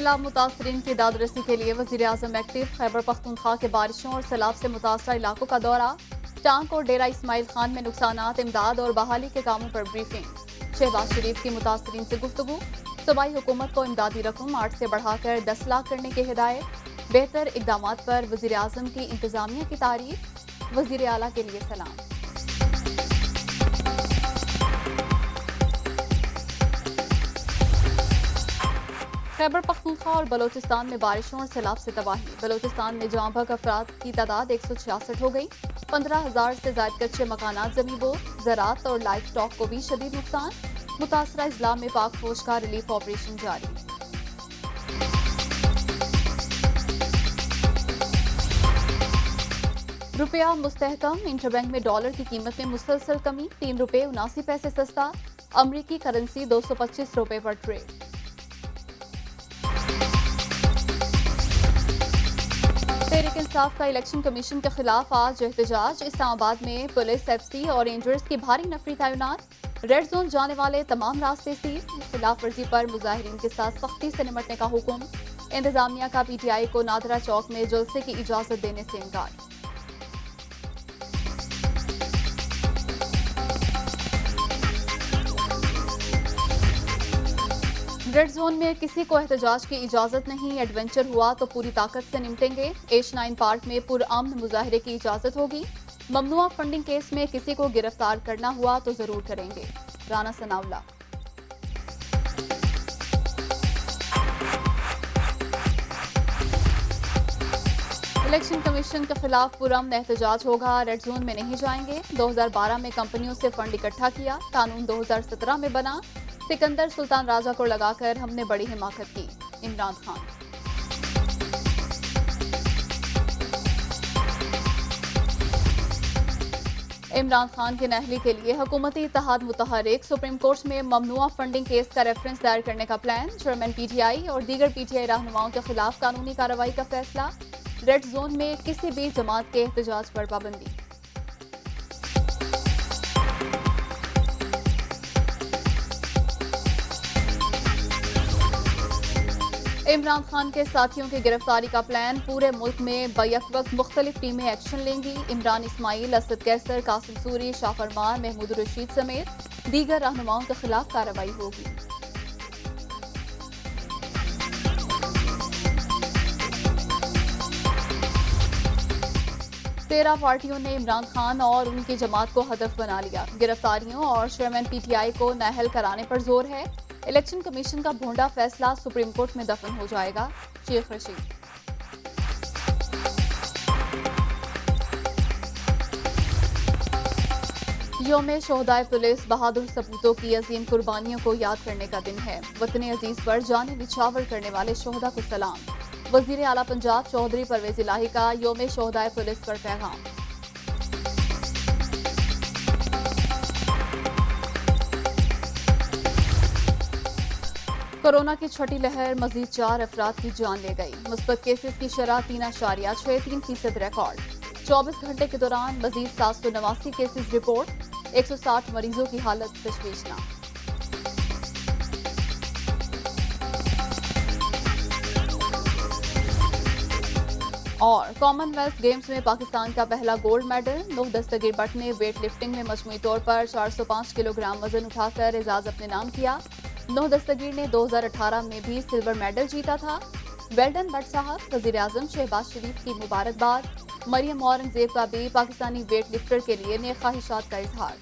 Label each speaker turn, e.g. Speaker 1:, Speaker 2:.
Speaker 1: سیلاب متاثرین کی امداد رسی کے لیے وزیر اعظم ایکٹیو۔ خیبر پختونخوا کے بارشوں اور سیلاب سے متاثرہ علاقوں کا دورہ، ٹانک اور ڈیرہ اسماعیل خان میں نقصانات، امداد اور بحالی کے کاموں پر بریفنگ۔ شہباز شریف کی متاثرین سے گفتگو، صوبائی حکومت کو امدادی رقم 8 سے بڑھا کر 10 لاکھ کرنے کی ہدایت۔ بہتر اقدامات پر وزیر اعظم کی انتظامیہ کی تعریف، وزیر اعلیٰ کے لیے سلام۔ خیبر پختونخوا اور بلوچستان میں بارشوں اور سیلاب سے تباہی، بلوچستان میں جاں بحق افراد کی تعداد 166 ہو گئی، 15,000 سے زائد کچے مکانات زمیں بور، زراعت اور لائف سٹاک کو بھی شدید نقصان، متاثرہ اضلاع میں پاک فوج کا ریلیف آپریشن جاری۔ روپیہ مستحکم، انٹر بینک میں ڈالر کی قیمت میں مسلسل کمی، 3 روپے 79 پیسے سستا، امریکی کرنسی 225 روپے پر ٹریڈ۔ تحریک انصاف کا الیکشن کمیشن کے خلاف آج احتجاج، اسلام آباد میں پولیس، ایف سی اور رینجرز کی بھاری نفری تعینات، ریڈ زون جانے والے تمام راستے سیل، خلاف ورزی پر مظاہرین کے ساتھ سختی سے نمٹنے کا حکم، انتظامیہ کا پی ٹی آئی کو نادرہ چوک میں جلسے کی اجازت دینے سے انکار۔ ریڈ زون میں کسی کو احتجاج کی اجازت نہیں، ایڈونچر ہوا تو پوری طاقت سے نمٹیں گے، ایش 9 پارک میں پرامن مظاہرے کی اجازت ہوگی، ممنوعہ فنڈنگ کیس میں کسی کو گرفتار کرنا ہوا تو ضرور کریں گے، رانا ثناءاللہ۔ الیکشن کمیشن کے خلاف پرامن احتجاج ہوگا، ریڈ زون میں نہیں جائیں گے، 2012 میں کمپنیوں سے فنڈ اکٹھا کیا، قانون 2017 میں بنا، سکندر سلطان راجہ کو لگا کر ہم نے بڑی حماقت کی، عمران خان۔ عمران خان کی نااہلی کے لیے حکومتی اتحاد متحرک، سپریم کورٹ میں ممنوعہ فنڈنگ کیس کا ریفرنس دائر کرنے کا plan, chairman P T I اور دیگر پی ٹی آئی رہنماؤں کے خلاف قانونی کارروائی کا فیصلہ، ریڈ زون میں کسی بھی جماعت کے احتجاج پر پابندی۔ عمران خان کے ساتھیوں کی گرفتاری کا پلان، پورے ملک میں بیک وقت مختلف ٹیمیں ایکشن لیں گی، عمران اسماعیل، اسد کیسر، قاسم سوری، شاہ فرمان، محمود رشید سمیت دیگر رہنماؤں کے خلاف کارروائی ہوگی۔ تیرہ پارٹیوں نے عمران خان اور ان کی جماعت کو ہدف بنا لیا، گرفتاریوں اور چیئرمین پی ٹی آئی کو نااہل کرانے پر زور ہے، الیکشن کمیشن کا بھونڈا فیصلہ سپریم کورٹ میں دفن ہو جائے گا، شیخ رشید۔ یوم شہدائے پولیس بہادر سپوتوں کی عظیم قربانیوں کو یاد کرنے کا دن ہے، وطن عزیز پر جان نچھاور کرنے والے شہداء کو سلام، وزیر اعلیٰ پنجاب چودھری پرویز الہی کا یوم شہدائے پولیس پر پیغام۔ کورونا کی چھٹی لہر، مزید 4 افراد کی جان لے گئی، مثبت کیسز کی شرح 3.63% ریکارڈ، 24 گھنٹے کے دوران مزید 789 کیسز رپورٹ، 160 مریضوں کی حالت تشویشناک۔ اور کامن ویلتھ گیمز میں پاکستان کا پہلا گولڈ میڈل، نوح دستگیر بٹ نے ویٹ لفٹنگ میں مجموعی طور پر 405 کلو گرام وزن اٹھا کر اعزاز اپنے نام کیا، نوح دستگیر نے 2018 میں بھی سلور میڈل جیتا تھا، ویل ڈن بٹ صاحب، وزیر اعظم شہباز شریف کی مبارکباد، مریم اورنگزیب کا بھی پاکستانی ویٹ لفٹر کے لیے نیک خواہشات کا اظہار۔